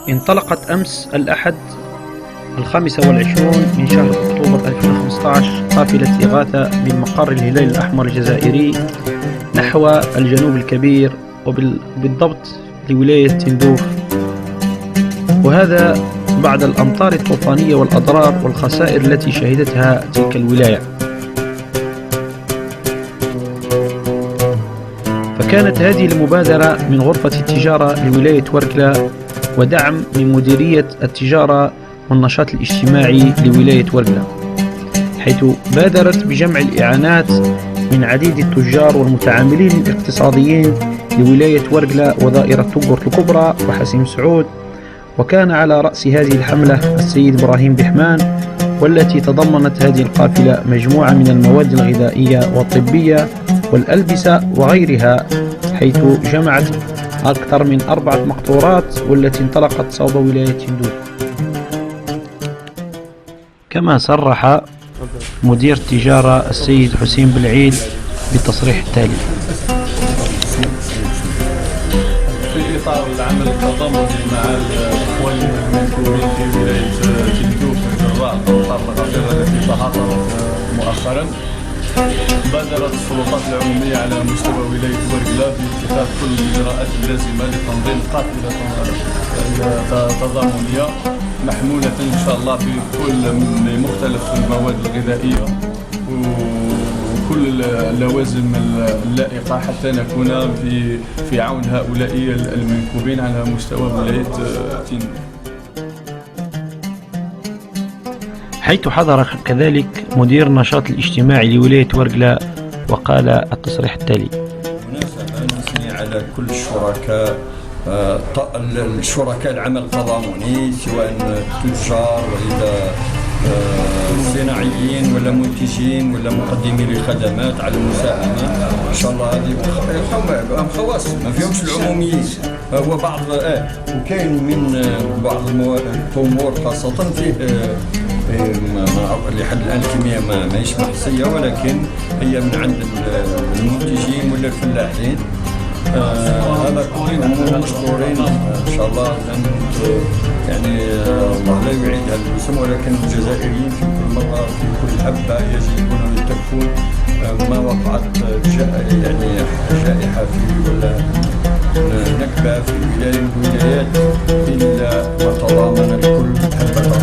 انطلقت أمس الأحد 25 من شهر أكتوبر 2015 قافلة إغاثة من مقر الهلال الأحمر الجزائري نحو الجنوب الكبير وبالضبط لولاية تندوف، وهذا بعد الأمطار الطوفانية والأضرار والخسائر التي شهدتها تلك الولاية. فكانت هذه المبادرة من غرفة التجارة لولاية ورقلة ودعم من مديرية التجارة والنشاط الاجتماعي لولاية ورقلة، حيث بادرت بجمع الإعانات من عديد التجار والمتعاملين الاقتصاديين لولاية ورقلة ودائرة طقرت الكبرى وحسيم سعود. وكان على رأس هذه الحملة السيد إبراهيم بحمان، والتي تضمنت هذه القافلة مجموعة من المواد الغذائية والطبية والألبسة وغيرها، حيث جمعت أكثر من 4 مقطورات والتي انطلقت صوب ولاية تندوف. كما صرح مدير التجارة السيد حسين بالعيد بالتصريح التالي: في إطار العمل التضامني مع الإخوان المنكوبين في ولاية تندوف جراء الأمطار الغزيرة التي تهاطرت مؤخرا، بادرت السلطات العمومية على مستوى ولاية ورقلة باتخاذ كل الإجراءات اللازمة لتنظيم قافلة تضامنية محمولة إن شاء الله بمختلف المواد الغذائية وكل اللوازم اللائقة حتى نكون في عون هؤلاء المنكوبين على مستوى ولاية تندوف. حيث حضر كذلك مدير النشاط الاجتماعي لولاية ورقلة وقال التصريح التالي: مناسبة نثني على كل الشركاء العمل التضامني، سواء تجار وإذا صناعيين ولا منتجين ولا مقدمين لخدمات، على المساهمة إن شاء الله. هذه خواص ما فيهمش العموميين، هو بعض وكاين من بعض الأمور خاصة فيه لحد الآن الكمية ماهيش محصية، ولكن هي من عند المنتجين ولا الفلاحين. هذا كلهم مشكورين إن شاء الله. يعني الله لا يعيد هذا الموسم، ولكن الجزائريين في كل مرة في كل حبة يجب أن يتكفون ما وقعت يعني جائحة في ولا نكبة في ولاية من الولايات إلا وتضامن الكل حبة